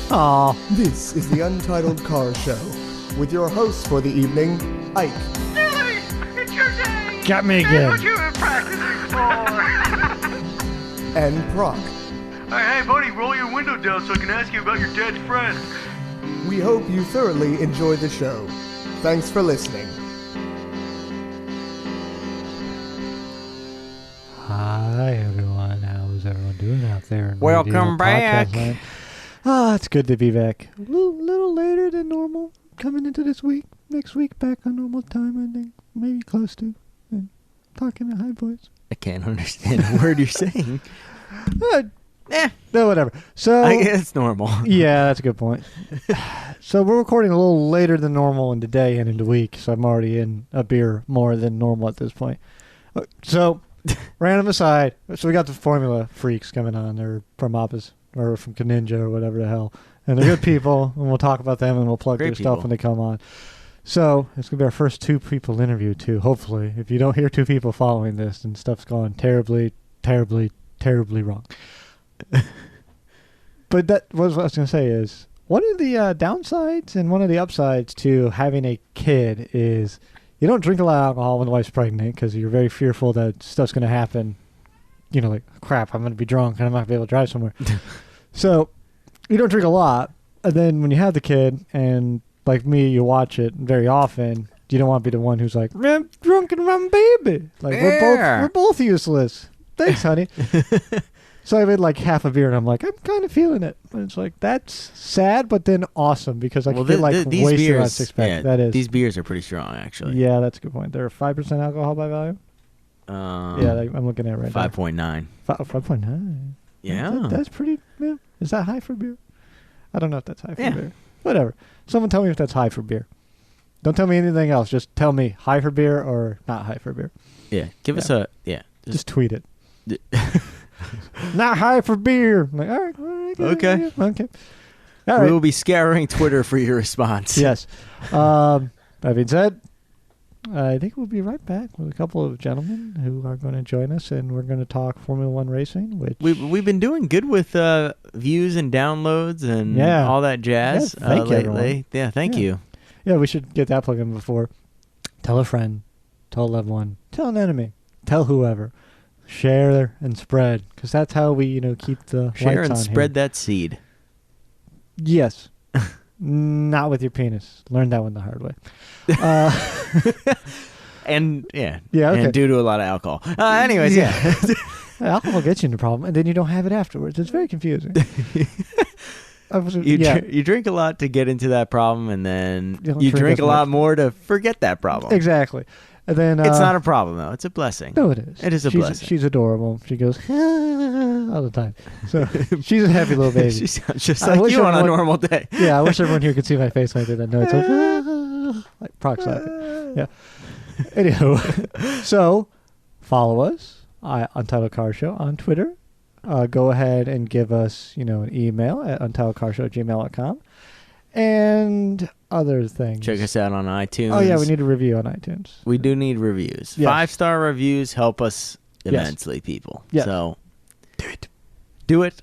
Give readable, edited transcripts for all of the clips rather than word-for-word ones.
Aw. This is the Untitled Car Show, with your hosts for the evening, Ike, Billy, it's your day! Got me That's again. what you've been practicing for! and Proc. Hey, buddy, roll your window down so I can ask you about your dead friend. We hope you thoroughly enjoy the show. Thanks for listening. Hi, everyone. How's everyone doing out there? in Welcome radio back. podcast land? It's good to be back. A little later than normal. Coming into this week. Next week, back on normal time, I think. Maybe close to. And talking in high voice. I can't understand a word you're saying. No, whatever. So, I guess it's normal. yeah, that's a good point. So we're recording a little later than normal in the day and in the week, so I'm already in a beer more than normal at this point. So, random aside, so we got the Formula Freaks coming on. They're from Opus, or from Ninja or whatever the hell. And they're good people, and we'll talk about them, and we'll plug Great their stuff people. when they come on. So, it's going to be our first two people interviewed, too, hopefully. If you don't hear two people following this, then stuff's gone terribly, terribly, terribly wrong. But that was what I was going to say is, one of the downsides and one of the upsides to having a kid is you don't drink a lot of alcohol when the wife's pregnant because you're very fearful that stuff's going to happen. You know, like, crap, I'm going to be drunk and I'm not going to be able to drive somewhere. So you don't drink a lot. And then when you have the kid and, like me, you watch it very often, you don't want to be the one who's like, I'm drunk and I'm baby. Like, we're both useless. Thanks, honey. So I made like half a beer, and I'm like, I'm kind of feeling it. And it's like, that's sad, but then awesome, because I can get like these wasted on beers, 6-pack. yeah, That is. these beers are pretty strong, actually. Yeah, that's a good point. They're 5% alcohol by volume? I'm looking at it right 5.9. now. 5.9. Yeah. That's pretty, yeah. Is that high for beer? I don't know if that's high for Yeah. beer. Whatever. Someone tell me if that's high for beer. Don't tell me anything else. Just tell me high for beer or not high for beer. Yeah. Give us a, yeah. Just tweet it. Not high for beer. I'm like, all right. Okay. Okay. All right. We will be scouring Twitter for your response. Yes. That being said, I think we'll be right back with a couple of gentlemen who are going to join us, and we're going to talk Formula One racing. Which We've been doing good with views and downloads and all that jazz Yeah, thank you, lately. everyone. Yeah, thank you. Yeah, we should get that plug in before. Tell a friend, tell a loved one, tell an enemy, tell whoever. Share and spread, because that's how we, keep the Share lights and on spread here. that seed. Yes. Not with your penis. Learned that one the hard way. And yeah, okay. and due to a lot of alcohol. Anyways, yeah. Alcohol gets you into a problem, and then you don't have it afterwards. It's very confusing. You drink a lot to get into that problem, and then You don't you drink drink as a lot much. more to forget that problem. Exactly. And then It's not a problem, though. It's a blessing. No, it is. It is a blessing. She's adorable. She goes all the time. So she's a happy little baby. She sounds just I like wish you on a everyone- normal day. Yeah, I wish everyone here could see my face when I did that. No, it's like Proc's laughing. Yeah. Anywho, so follow us, Untitled Car Show, on Twitter. Go ahead and give us, an email at untitledcarshow@gmail.com. And other things. Check us out on iTunes. Oh, yeah, we need a review on iTunes. We do need reviews. Yes. 5-star reviews help us immensely, people. Yes. So Do it. do it.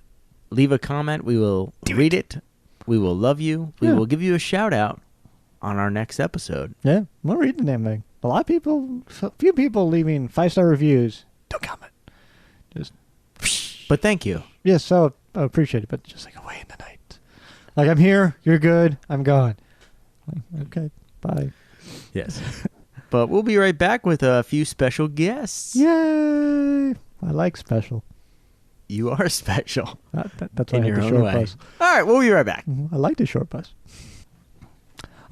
Leave a comment. We will read it. We will love you. We Yeah. will give you a shout out on our next episode. Yeah, we'll read the damn thing. A lot of people, few people leaving 5-star reviews. Don't comment. Just, But thank you. yes, so I appreciate it, but just like away in the night. Like, I'm here, you're good, I'm gone. Like, okay, bye. Yes. But we'll be right back with a few special guests. Yay! I like special. You are special. That's why In I your had the own short way. bus. All right, we'll be right back. I like the short bus.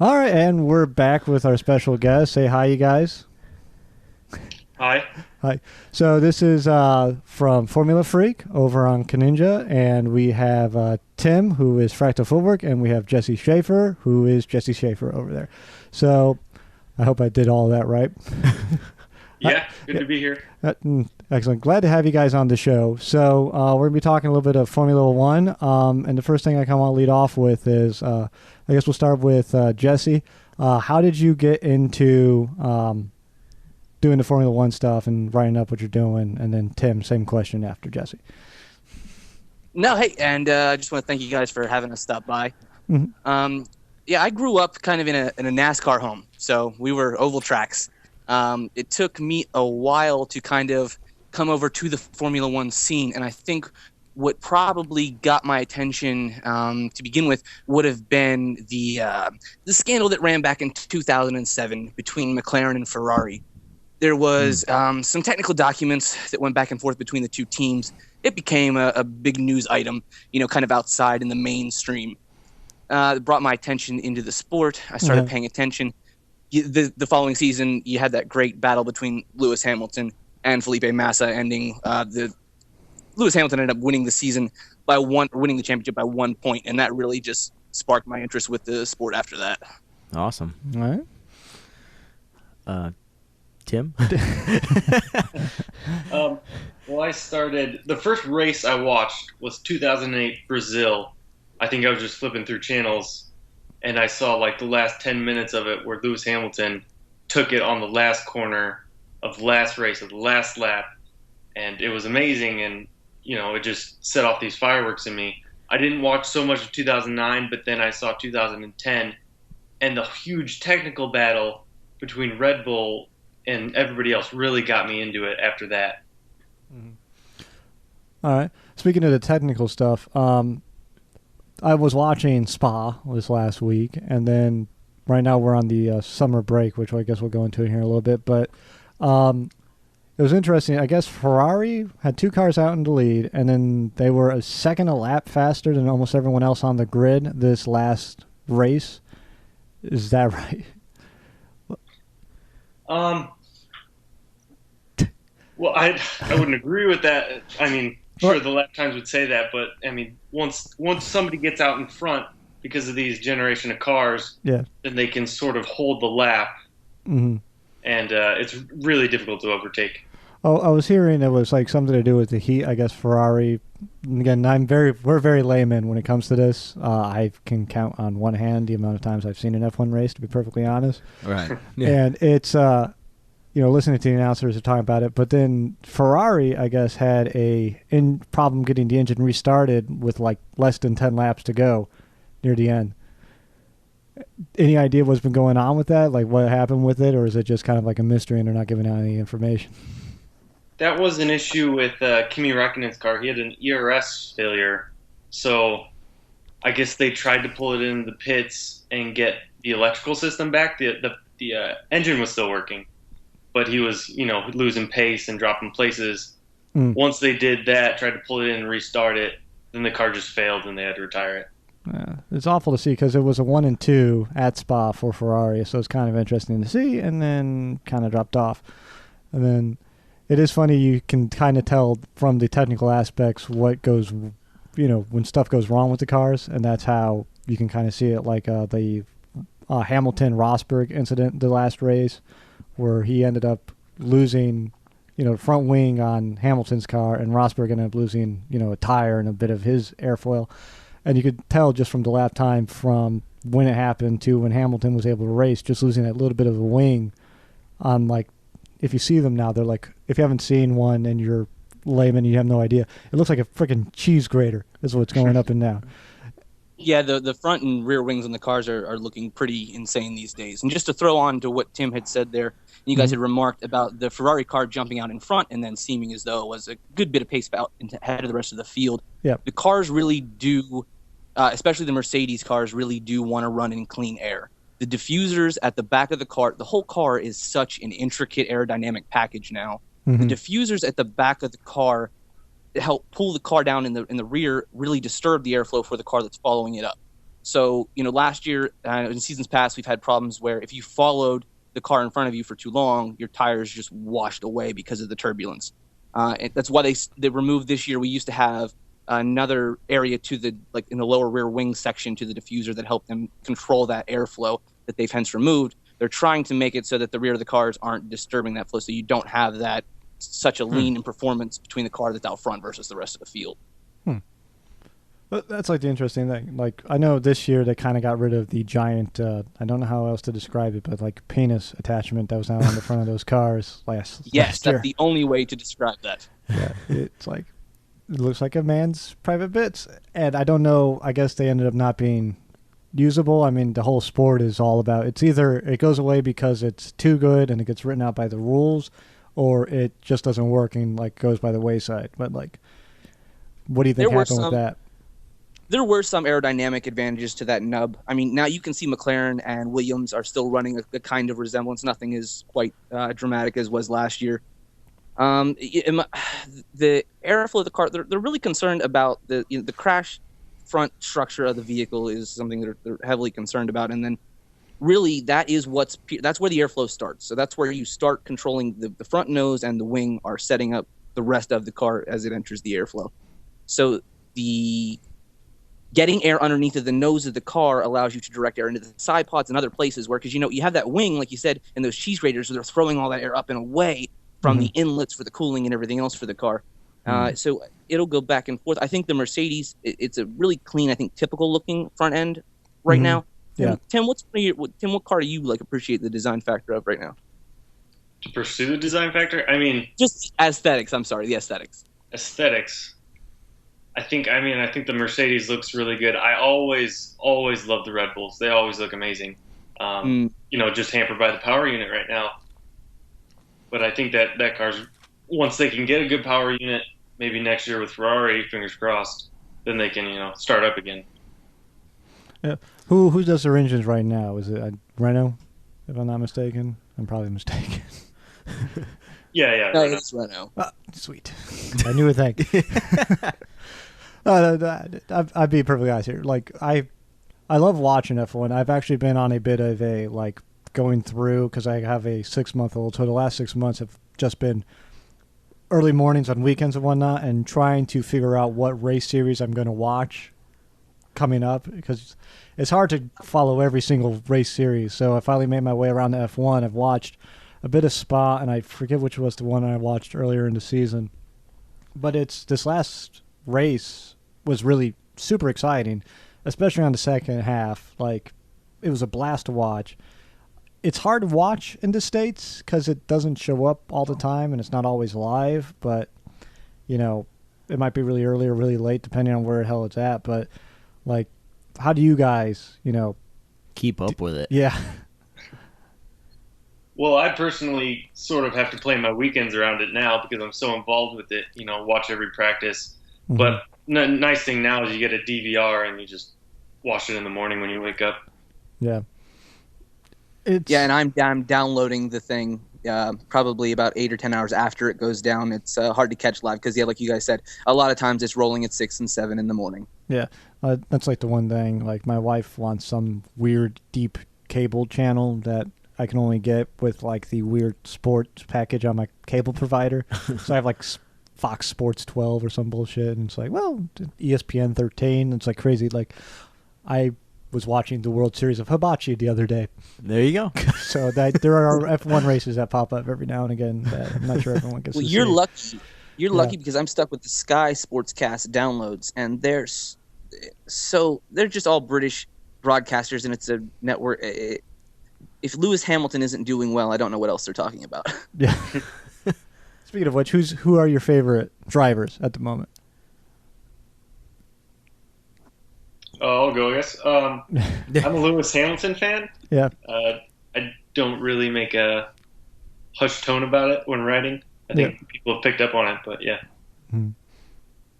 All right, and we're back with our special guest. Say hi, you guys. Hi. Hi. So this is from Formula Freak over on Ninja, and we have Tim, who is Fractal Footwork, and we have Jesse Schaefer, who is Jesse Schaefer over there. So I hope I did all that right. Yeah, good to be here. Excellent. Glad to have you guys on the show. So we're going to be talking a little bit of Formula One, and the first thing I kind of want to lead off with is, I guess we'll start with Jesse. How did you get into doing the Formula 1 stuff and writing up what you're doing? And then Tim, same question after Jesse. No, hey, and I just want to thank you guys for having us stop by. Mhm. Yeah, I grew up kind of in a NASCAR home, so we were oval tracks. It took me a while to kind of come over to the Formula One scene, and I think what probably got my attention to begin with would have been the scandal that ran back in 2007 between McLaren and Ferrari. There was some technical documents that went back and forth between the two teams. It became a big news item, kind of outside in the mainstream. It brought my attention into the sport. I started paying attention. The following season, you had that great battle between Lewis Hamilton and Felipe Massa, ending Lewis Hamilton ended up winning the season winning the championship by 1 point, and that really just sparked my interest with the sport after that. Awesome. All right. Tim? Well, I started the first race I watched was 2008 Brazil. I think I was just flipping through channels, and I saw like the last 10 minutes of it where Lewis Hamilton took it on the last corner of the last race of the last lap, and it was amazing. And it just set off these fireworks in me. I didn't watch so much of 2009, but then I saw 2010, and the huge technical battle between Red Bull and everybody else really got me into it after that. All right. Speaking of the technical stuff, I was watching Spa this last week, and then right now we're on the summer break, which I guess we'll go into here in a little bit. But it was interesting. I guess Ferrari had two cars out in the lead, and then they were a second a lap faster than almost everyone else on the grid this last race. Is that right? Well, I wouldn't agree with that. I mean, sure, the lap times would say that, but I mean, once somebody gets out in front because of these generation of cars, then they can sort of hold the lap, and it's really difficult to overtake. Oh, I was hearing it was like something to do with the heat. I guess Ferrari. Again, we're very layman when it comes to this. I can count on one hand the amount of times I've seen an F1 race, to be perfectly honest. Right. Yeah. And it's listening to the announcers are talking about it, but then Ferrari, I guess, had a problem getting the engine restarted with like less than 10 laps to go near the end. Any idea what's been going on with that? Like what happened with it, or is it just kind of like a mystery and they're not giving out any information? That was an issue with Kimi Räikkönen's car. He had an ERS failure, so I guess they tried to pull it in the pits and get the electrical system back. The engine was still working, but he was, losing pace and dropping places. Once they did that, tried to pull it in and restart it, then the car just failed and they had to retire it. Yeah, it's awful to see because it was a 1 and 2 at Spa for Ferrari, so it's kind of interesting to see, and then kind of dropped off. And then it is funny, you can kind of tell from the technical aspects what goes, when stuff goes wrong with the cars, and that's how you can kind of see it, like the Hamilton-Rosberg incident, the last race, where he ended up losing, front wing on Hamilton's car, and Rosberg ended up losing, a tire and a bit of his airfoil. And you could tell just from the lap time from when it happened to when Hamilton was able to race, just losing that little bit of a wing on, like, if you see them now, they're like, if you haven't seen one and you're layman, you have no idea. It looks like a freaking cheese grater is what's going up and down. Yeah, the front and rear wings on the cars are looking pretty insane these days. And just to throw on to what Tim had said there, you guys had remarked about the Ferrari car jumping out in front and then seeming as though it was a good bit of pace out ahead of the rest of the field. Yeah. The cars really do, especially the Mercedes cars, really do want to run in clean air. The diffusers at the back of the car, the whole car is such an intricate aerodynamic package now. The diffusers at the back of the car help pull the car down in the rear, really disturb the airflow for the car that's following it up. So, last year, in seasons past, we've had problems where if you followed the car in front of you for too long, your tires just washed away because of the turbulence. That's why they removed this year. We used to have another area in the lower rear wing section to the diffuser that helped them control that airflow that they've hence removed. They're trying to make it so that the rear of the cars aren't disturbing that flow, so you don't have that such a lean in performance between the car that's out front versus the rest of the field. But that's like the interesting thing. Like, I know this year they kind of got rid of the giant, I don't know how else to describe it, but like penis attachment that was out on the front of those cars last year. That's the only way to describe that. Yeah, it's like, it looks like a man's private bits, and I don't know. I guess they ended up not being usable. I mean, the whole sport is all about it's either it goes away because it's too good and it gets written out by the rules, or it just doesn't work and like goes by the wayside. But like, what do you think happened with that? There were some aerodynamic advantages to that nub. I mean, now you can see McLaren and Williams are still running a kind of resemblance. Nothing is quite dramatic as was last year. The airflow of the car, they're really concerned about the crash front structure of the vehicle is something that they're heavily concerned about. And then really that's where the airflow starts. So that's where you start controlling the front nose and the wing are setting up the rest of the car as it enters the airflow. So the getting air underneath of the nose of the car allows you to direct air into the side pods and other places where, because you have that wing, like you said, and those cheese graters, so they're throwing all that air up and away from the inlets for the cooling and everything else for the car. So it'll go back and forth. I think the Mercedes, it's a really clean, I think, typical looking front end right now. Yeah. Tim, what car do you like appreciate the design factor of right now? To pursue the design factor? I mean, just aesthetics. I'm sorry, the aesthetics. Aesthetics. I think the Mercedes looks really good. I always love the Red Bulls. They always look amazing. Just hampered by the power unit right now. But I think that car's, once they can get a good power unit, maybe next year with Ferrari, fingers crossed, then they can, start up again. Yeah. Who does their engines right now? Is it Renault, if I'm not mistaken? I'm probably mistaken. Yeah. No, it's Renault. Sweet. I knew a thing. I'd be perfectly honest here. Like I love watching F1. I've actually been on a bit of a going through because I have a 6-month-old. So the last 6 months have just been early mornings on weekends and whatnot, and trying to figure out what race series I'm going to watch coming up, because it's hard to follow every single race series. So I finally made my way around to F1. I've watched a bit of Spa, and I forget which was the one I watched earlier in the season. But this last race was really super exciting, especially on the second half. Like, it was a blast to watch. It's hard to watch in the States because it doesn't show up all the time and it's not always live, but, it might be really early or really late depending on where the hell it's at. But, like, how do you guys, keep up with it? Yeah. Well, I personally sort of have to plan my weekends around it now because I'm so involved with it, watch every practice. Mm-hmm. But nice thing now is you get a DVR and you just watch it in the morning when you wake up. Yeah. And I'm downloading the thing probably about 8 or 10 hours after it goes down. It's hard to catch live because, like you guys said, a lot of times it's rolling at 6 and 7 in the morning. Yeah, that's like the one thing. Like, my wife wants some weird deep cable channel that I can only get with like the weird sports package on my cable provider. So I have like Fox Sports 12 or some bullshit, and it's like, well, ESPN 13. It's like crazy. Like, I was watching the World Series of Hibachi the other day. There you go. So there are F1 races that pop up every now and again that I'm not sure everyone gets to see. You're lucky. You're lucky because I'm stuck with the Sky Sportscast downloads, and they're just all British broadcasters, and it's a network. If Lewis Hamilton isn't doing well, I don't know what else they're talking about. Yeah. Speaking of which, who are your favorite drivers at the moment? I'll go, I guess. I'm a Lewis Hamilton fan. Yeah. I don't really make a hushed tone about it when writing. I think people have picked up on it, but yeah. Hmm.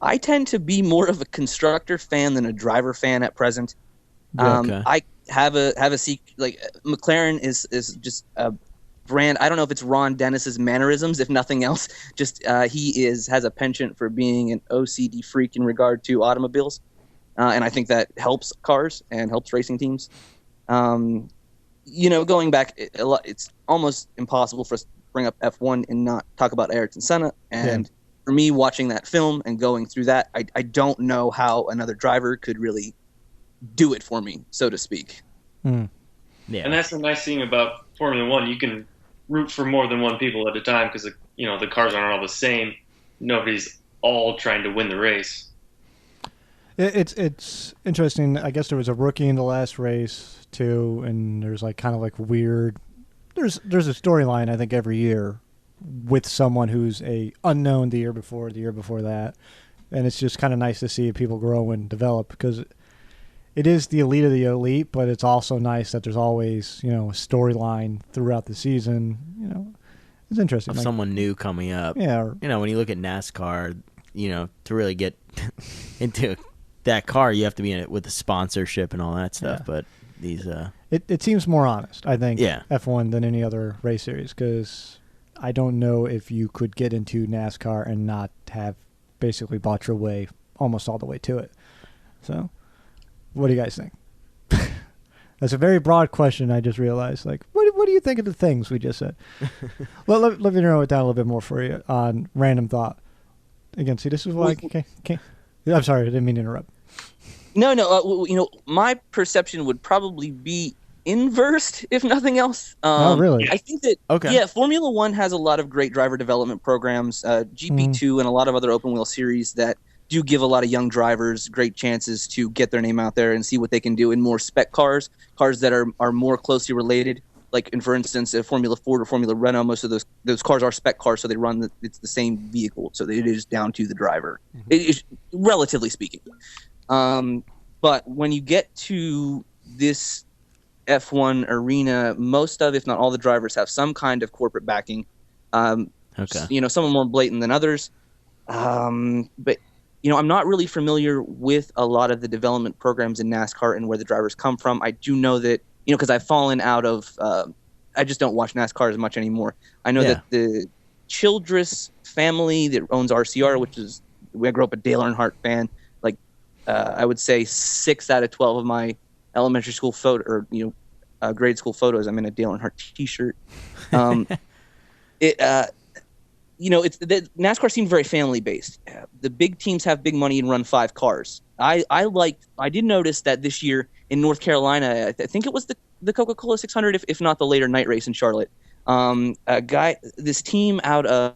I tend to be more of a constructor fan than a driver fan at present. Okay. I have a secret. Like, McLaren is just a brand. I don't know if it's Ron Dennis's mannerisms, if nothing else. Just he has a penchant for being an OCD freak in regard to automobiles, and I think that helps cars and helps racing teams. Going back, it's almost impossible for us to bring up F1 and not talk about Ayrton Senna. And for me, watching that film and going through that, I don't know how another driver could really do it for me, so to speak. Mm. Yeah. And that's the nice thing about Formula One. You can root for more than one people at a time because the cars aren't all the same. Nobody's all trying to win the race. It's interesting. I guess there was a rookie in the last race too, and there's like kind of like weird. There's a storyline I think every year with someone who's a unknown the year before that. and it's just kind of nice to see people grow and develop because it is the elite of the elite, but it's also nice that there's always, a storyline throughout the season. It's interesting. Of someone new coming up. Yeah. When you look at NASCAR, to really get into that car, you have to be in it with the sponsorship and all that stuff. Yeah. But these, it seems more honest, I think. Yeah. F1 than any other race series because I don't know if you could get into NASCAR and not have basically bought your way almost all the way to it. So. What do you guys think? That's a very broad question. I just realized. What do you think of the things we just said? let me narrow it down a little bit more for you on random thought. Again, see, this is why. I'm sorry, I didn't mean to interrupt. No. My perception would probably be inversed, if nothing else. Oh, really? I think that. Okay. Yeah, Formula One has a lot of great driver development programs. GP2 and a lot of other open wheel series that do give a lot of young drivers great chances to get their name out there and see what they can do in more spec cars that are more closely related. Like, for instance, Formula Ford or Formula Renault, most of those cars are spec cars, so they run it's the same vehicle, so it is down to the driver, relatively speaking. But when you get to this F1 arena, most of, if not all, the drivers have some kind of corporate backing. Some are more blatant than others. But I'm not really familiar with a lot of the development programs in NASCAR and where the drivers come from. I do know that, because I've fallen out of I just don't watch NASCAR as much anymore. I know that the Childress family that owns RCR, which is, I grew up a Dale Earnhardt fan. I would say 6 out of 12 of my elementary school grade school photos, I'm in a Dale Earnhardt T-shirt. It's the NASCAR seemed very family based. The big teams have big money and run 5 cars. I did notice that this year in North Carolina, I think it was the Coca-Cola 600, if not the later night race in Charlotte. This team out of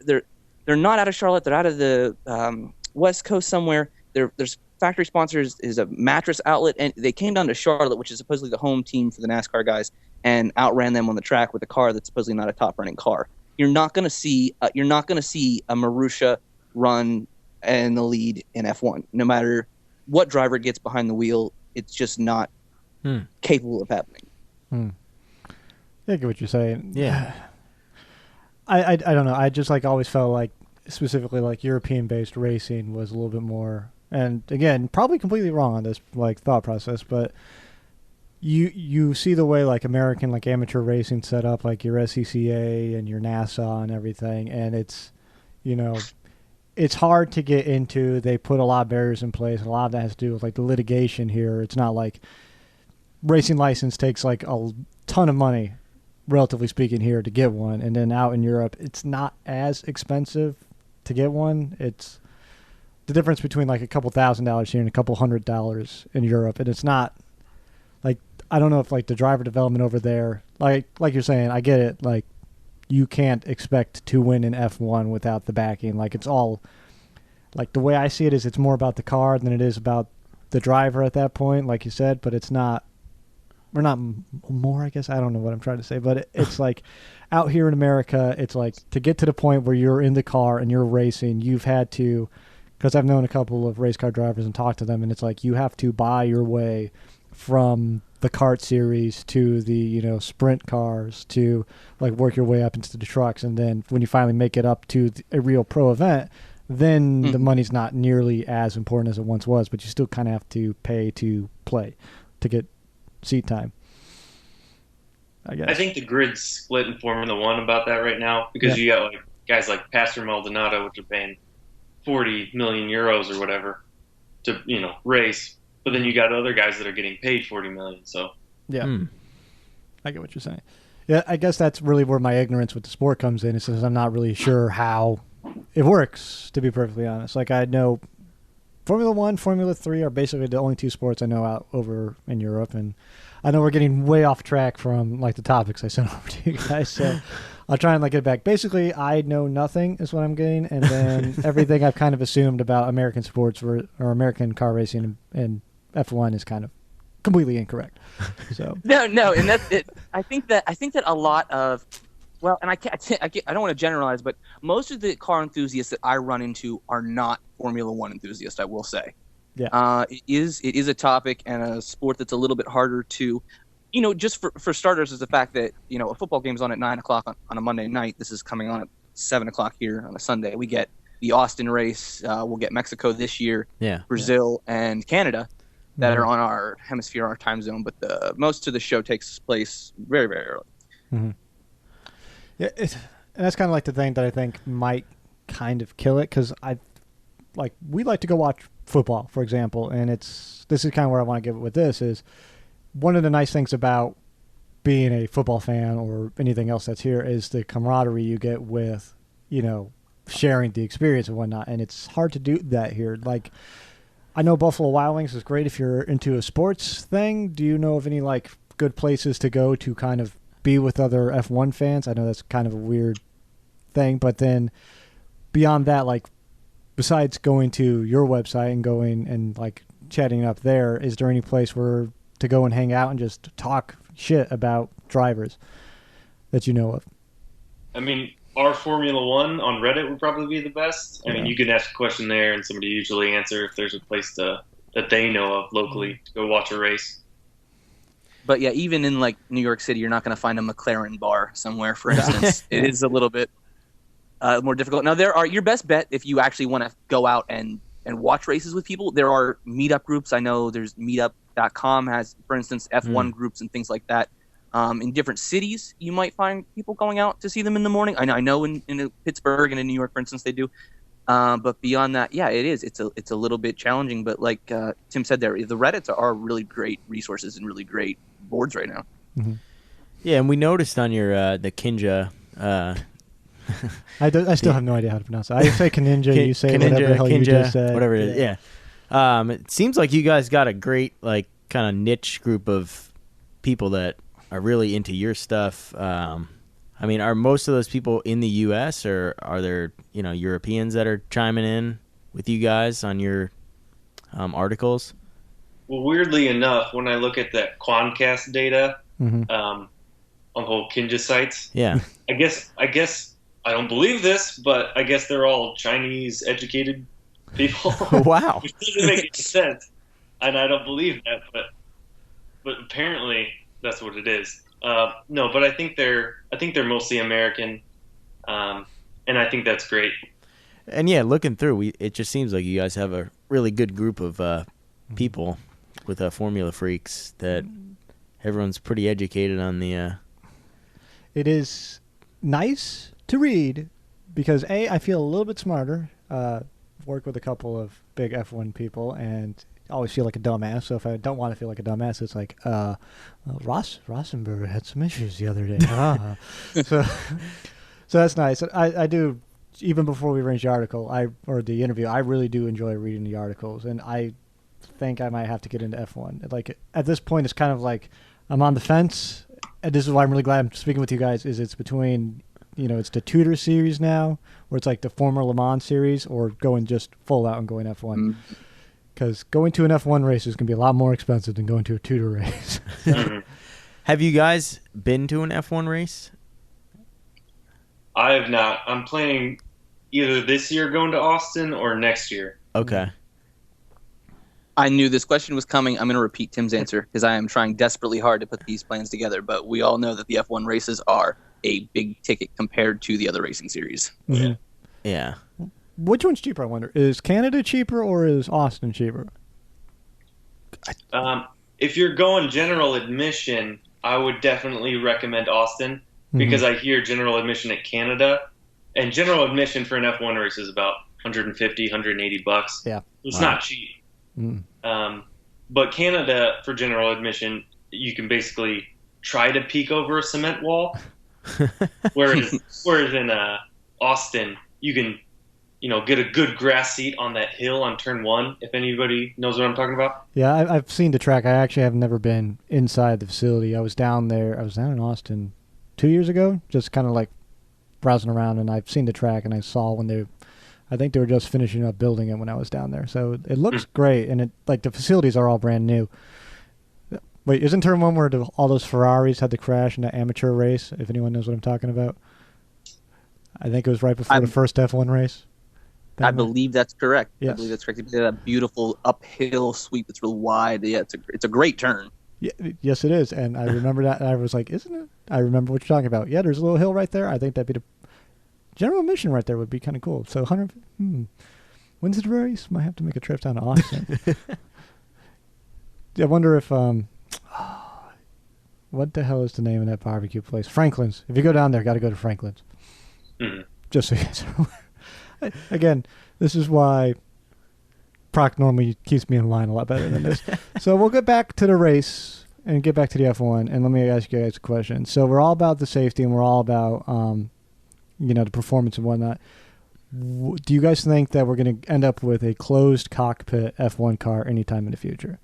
they're not out of Charlotte. They're out of the West Coast somewhere. There's factory sponsors is a mattress outlet, and they came down to Charlotte, which is supposedly the home team for the NASCAR guys, and outran them on the track with a car that's supposedly not a top running car. You're not going to see a Marussia run in the lead in F1. No matter what driver gets behind the wheel, it's just not capable of happening. I get what you're saying. Yeah. I don't know. I just always felt specifically European-based racing was a little bit more, and again, probably completely wrong on this thought process, but you see the way American amateur racing set up, your SCCA and your NASA and everything, and it's it's hard to get into. They put a lot of barriers in place, and a lot of that has to do with the litigation here. It's not racing license takes a ton of money, relatively speaking, here to get one, and then out in Europe it's not as expensive to get one. It's the difference between a couple $1,000s here and a couple $100 in Europe, and it's not I don't know if the driver development over there, like you're saying, I get it. You can't expect to win in F1 without the backing. It's all the way I see it is it's more about the car than it is about the driver at that point, like you said. But it's not. We're not more, I guess. I don't know what I'm trying to say, but it's out here in America, it's to get to the point where you're in the car and you're racing, you've had to, because I've known a couple of race car drivers and talked to them, and it's you have to buy your way from the kart series to the sprint cars to work your way up into the trucks, and then when you finally make it up to a real pro event, then the money's not nearly as important as it once was, but you still kind of have to pay to play to get seat time, I guess. I think the grid's split in Formula One about that right now because you got guys like Pastor Maldonado, which are paying 40 million euros or whatever to race. But then you got other guys that are getting paid 40 million. So I get what you're saying. Yeah, I guess that's really where my ignorance with the sport comes in. Is since I'm not really sure how it works, to be perfectly honest. I know Formula 1, Formula 3 are basically the only 2 sports I know out over in Europe, and I know we're getting way off track from the topics I sent over to you guys. So I'll try and get it back. Basically, I know nothing is what I'm getting, and then everything I've kind of assumed about American sports or American car racing and F1 is kind of completely incorrect. So no, and that's it. I think that a lot of Well, and I don't want to generalize, but most of the car enthusiasts that I run into are not Formula One enthusiasts. I will say, it is a topic and a sport that's a little bit harder to, just for starters, is the fact that a football game's on at 9:00 on a Monday night. This is coming on at 7:00 here on a Sunday. We get the Austin race. We'll get Mexico this year, Brazil and Canada that are on our hemisphere, our time zone. But most of the show takes place very, very early. Mm-hmm. Yeah, and that's kind of like the thing that I think might kind of kill it, because we like to go watch football, for example, and this is kind of where I want to give it with this is one of the nice things about being a football fan or anything else that's here is the camaraderie you get with, sharing the experience and whatnot, and it's hard to do that here. Like, I know Buffalo Wild Wings is great if you're into a sports thing. Do you know of any good places to go to kind of be with other F1 fans? I know that's kind of a weird thing, but then beyond that, besides going to your website and going and chatting up there, is there any place where to go and hang out and just talk shit about drivers that you know of? I mean, our Formula One on Reddit would probably be the best. I mean, you can ask a question there and somebody usually answer if there's a place that they know of locally to go watch a race. But yeah, even in New York City, you're not going to find a McLaren bar somewhere, for instance. It is a little bit more difficult. Now, there are your best bet if you actually want to go out and watch races with people. There are meetup groups. I know there's meetup.com has, for instance, F1 groups and things like that. In different cities, you might find people going out to see them in the morning. I know in Pittsburgh and in New York, for instance, they do. But beyond that, yeah, it is. It's a little bit challenging. But like Tim said there, the Reddits are really great resources and really great boards right now. Mm-hmm. Yeah, and we noticed on your the Kinja. I still have no idea how to pronounce it. I say Kaninja, you say Kaninja, whatever the hell you Kinja, just said. whatever it is. Yeah. It seems like you guys got a great kind of niche group of people that are really into your stuff. I mean, are most of those people in the U.S. or are there Europeans that are chiming in with you guys on your articles? Well, weirdly enough, when I look at that Quancast data on the whole Kinja sites, I guess I don't believe this, but I guess they're all Chinese educated people. Wow, which doesn't make any sense, and I don't believe that, but apparently that's what it is. No, but I think they're mostly American, and I think that's great. And yeah, looking through, it just seems like you guys have a really good group of people with Formula freaks that everyone's pretty educated on the. It is nice to read because I feel a little bit smarter. Work with a couple of big F1 people and always feel like a dumbass. So if I don't want to feel like a dumbass, it's like Rosenberg had some issues the other day. So that's nice. I do, even before we arranged the article or the interview, I really do enjoy reading the articles, and I think I might have to get into F1. At this point, it's kind of like I'm on the fence, and this is why I'm really glad I'm speaking with you guys. Is it's between it's the Tudor series now, or it's like the former Le Mans series, or going just full out and going F1. Because going to an F1 race is going to be a lot more expensive than going to a Tudor race. Have you guys been to an F1 race? I have not. I'm planning either this year going to Austin or next year. Okay. I knew this question was coming. I'm going to repeat Tim's answer because I am trying desperately hard to put these plans together. But we all know that the F1 races are a big ticket compared to the other racing series. Mm-hmm. Yeah. Which one's cheaper, I wonder? Is Canada cheaper or is Austin cheaper? If you're going general admission, I would definitely recommend Austin because I hear general admission at Canada, and general admission for an F1 race is about $150, $180. Yeah. It's not cheap. But Canada, for general admission, you can basically try to peek over a cement wall, whereas in Austin, you can get a good grass seat on that hill on turn 1, if anybody knows what I'm talking about. Yeah, I've seen the track. I actually have never been inside the facility. I was down there. I was down in Austin 2 years ago, just kind of browsing around, and I've seen the track, and I saw when I think they were just finishing up building it when I was down there. So it looks great, and the facilities are all brand new. Wait, isn't there one where all those Ferraris had to crash in that amateur race? If anyone knows what I'm talking about, I think it was right before the first F1 race. I believe that's correct. Yes. I believe that's correct. That beautiful uphill sweep that's real wide. Yeah, it's a great turn. Yeah, yes, it is. And I remember that. And I was like, isn't it? I remember what you're talking about. Yeah, there's a little hill right there. I think that'd be the general admission right there would be kind of cool. So 100. When's the race? Might have to make a trip down to Austin. I wonder if what the hell is the name of that barbecue place? Franklin's. If you go down there, got to go to Franklin's. Mhm. Just so you guys are aware. Again, this is why Proc normally keeps me in line a lot better than this. So we'll get back to the race and get back to the F1, and let me ask you guys a question. So we're all about the safety, and we're all about the performance and whatnot. Do you guys think that we're going to end up with a closed cockpit F1 car anytime in the future?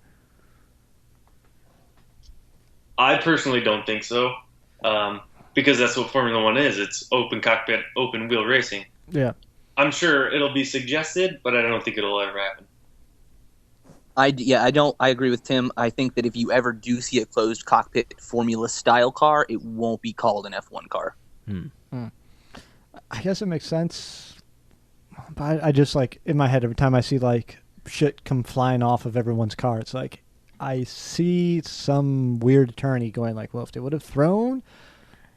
I personally don't think so, because that's what Formula One is. It's open cockpit, open wheel racing. Yeah. I'm sure it'll be suggested, but I don't think it'll ever happen. I agree with Tim. I think that if you ever do see a closed cockpit Formula style car, it won't be called an F1 car. I guess it makes sense, but I just like in my head every time I see like shit come flying off of everyone's car, it's like I see some weird attorney going like, well, if they would have thrown,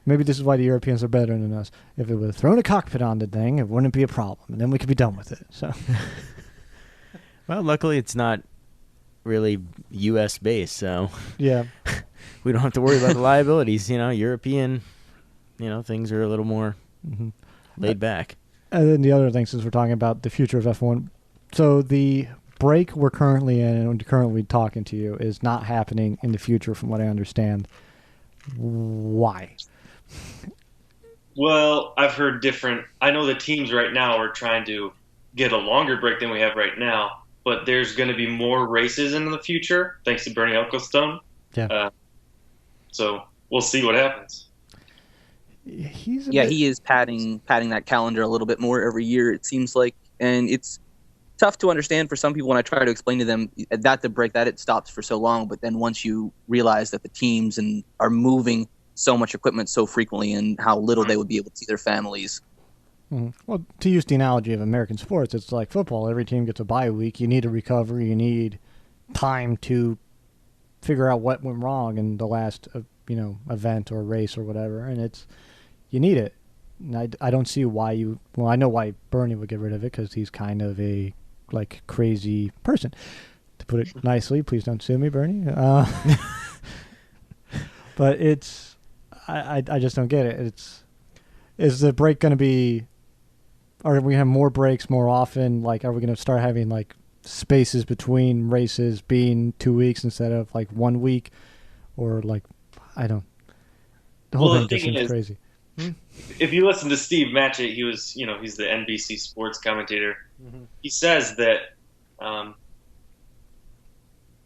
maybe this is why the Europeans are better than us. If it would have thrown a cockpit on the thing, it wouldn't be a problem, and then we could be done with it. So, Well, luckily it's not really U.S. based, so yeah, we don't have to worry about the liabilities. European, things are a little more laid back. And then the other thing, since we're talking about the future of F1, so the break we're currently in and currently talking to you is not happening in the future, from what I understand. Why? Well, I've heard different. I know the teams right now are trying to get a longer break than we have right now, but there's going to be more races in the future thanks to Bernie Ecclestone. Yeah. So we'll see what happens. He is padding that calendar a little bit more every year, it seems like, and it's tough to understand for some people when I try to explain to them that the break that it stops for so long, but then once you realize that the teams are moving so much equipment so frequently and how little they would be able to see their families. Well, to use the analogy of American sports, it's like football. Every team gets a bye week. You need a recovery. You need time to figure out what went wrong in the last event or race or whatever, and you need it. And I don't see why I know why Bernie would get rid of it, because he's kind of a crazy person, to put it nicely. Please don't sue me, Bernie. But I just don't get it. Is the break going to be? Are we going to have more breaks more often? Are we going to start having spaces between races being 2 weeks instead of 1 week, or I don't. The whole thing just seems crazy. If you listen to Steve Matchett, he was, he's the NBC sports commentator. Mm-hmm. He says that,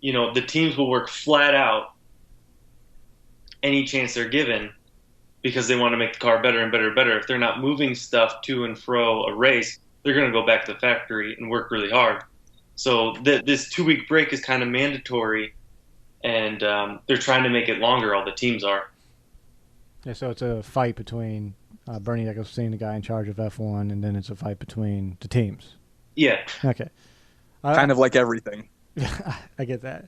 the teams will work flat out any chance they're given because they want to make the car better and better and better. If they're not moving stuff to and fro a race, they're going to go back to the factory and work really hard. So this 2 week break is kind of mandatory, and they're trying to make it longer. All the teams are. Yeah, so it's a fight between Bernie Ecclestone, the guy in charge of F1, and then it's a fight between the teams. Yeah. Okay. Kind of like everything. I get that.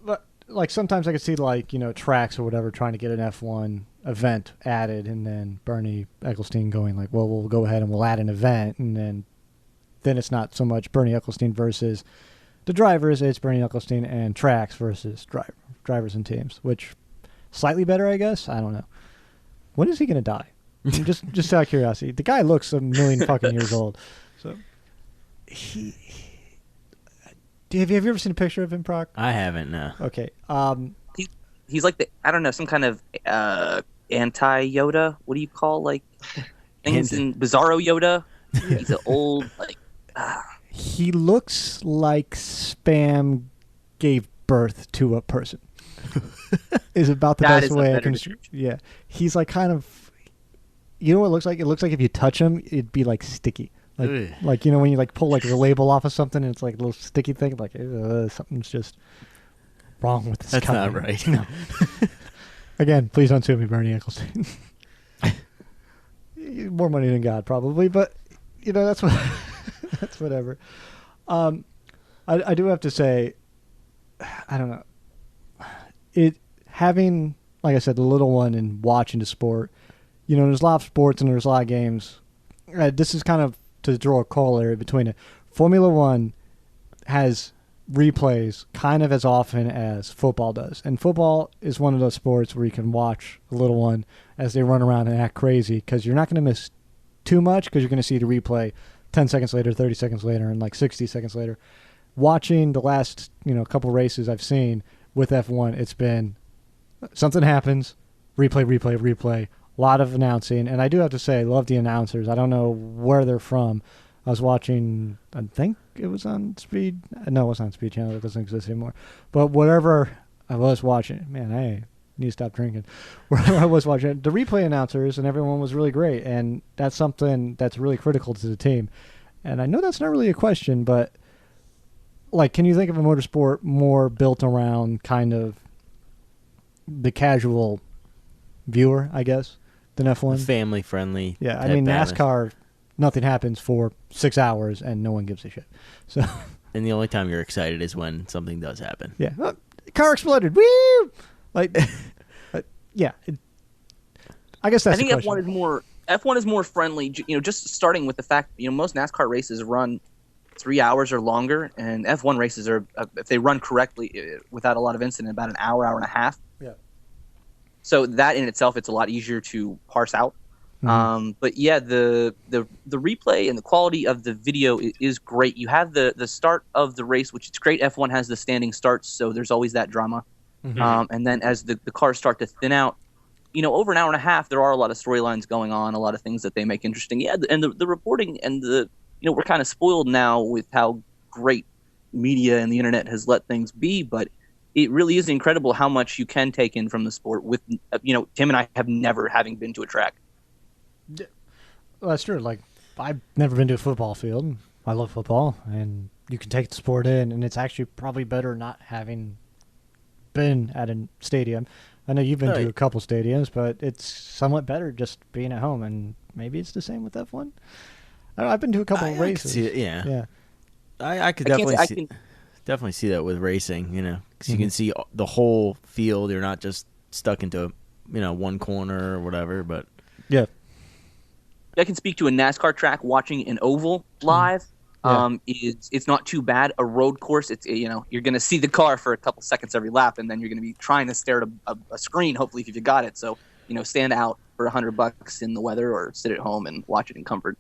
But sometimes I could see tracks or whatever trying to get an F1 event added, and then Bernie Ecclestone going well, we'll go ahead and we'll add an event, and then it's not so much Bernie Ecclestone versus the drivers, it's Bernie Ecclestone and tracks versus drivers and teams, which slightly better, I guess. I don't know. When is he going to die? just out of curiosity. The guy looks a million fucking years old. So have you ever seen a picture of him, Proc? I haven't, no. Okay. He's some kind of anti-Yoda. What do you call things in Bizarro Yoda? Yeah. He's an old He looks like Spam gave birth to a person. Is about the best way I can. Yeah, he's kind of. You know what it looks like? It looks like if you touch him, it'd be sticky. When you pull the label off of something, and it's a little sticky thing. Something's just. wrong with this That's not company. right. No. Again, please don't sue me, Bernie Ecclestone. More money than God, probably, but that's what that's whatever. I do have to say, I don't know. It having, like I said, the little one and watching the sport. There's a lot of sports and there's a lot of games. This is kind of to draw a corollary between it. Formula One has replays kind of as often as football does. And football is one of those sports where you can watch a little one as they run around and act crazy because you're not going to miss too much because you're going to see the replay 10 seconds later, 30 seconds later, and like 60 seconds later. Watching the last couple races I've seen with F1, it's been something happens, replay, a lot of announcing. And I do have to say, I love the announcers. I don't know where they're from. I was watching, I think it was on Speed. No, it wasn't on Speed Channel. It doesn't exist anymore. But whatever I was watching, man, I need to stop drinking. Wherever I was watching, the replay announcers and everyone was really great. And that's something that's really critical to the team. And I know that's not really a question, but like, can you think of a motorsport more built around kind of the casual viewer, I guess, than F1? Family friendly. Yeah, I mean, NASCAR, nothing happens for 6 hours and no one gives a shit. So, and the only time you're excited is when something does happen. Yeah, car exploded. Woo! Like, yeah. I guess that's. I think the question. F1 is more friendly. Just starting with the fact most NASCAR races run 3 hours or longer, and F1 races are, if they run correctly without a lot of incident, about an hour and a half. Yeah. So that in itself, it's a lot easier to parse out. Mm-hmm. But yeah, the replay and the quality of the video is great. You have the start of the race, which is great. F1 has the standing starts, so there's always that drama. Mm-hmm. And then as the cars start to thin out, over an hour and a half, there are a lot of storylines going on, a lot of things that they make interesting. Yeah, and the reporting and we're kind of spoiled now with how great media and the internet has let things be, but it really is incredible how much you can take in from the sport with, Tim and I have never having been to a track. Well, that's true. Like, I've never been to a football field. I love football, and you can take the sport in, and it's actually probably better not having been at a stadium. I know you've been to a couple stadiums, but it's somewhat better just being at home, and maybe it's the same with F1. I've been to a couple of races. I could see it, yeah. Yeah. I could definitely see that with racing, because you can see the whole field. You're not just stuck into, one corner or whatever, but. Yeah. I can speak to a NASCAR track. Watching an oval live, it's not too bad. A road course, it's you're going to see the car for a couple seconds every lap, and then you're going to be trying to stare at a screen, hopefully, if you got it. So stand out for $100 in the weather, or sit at home and watch it in comfort.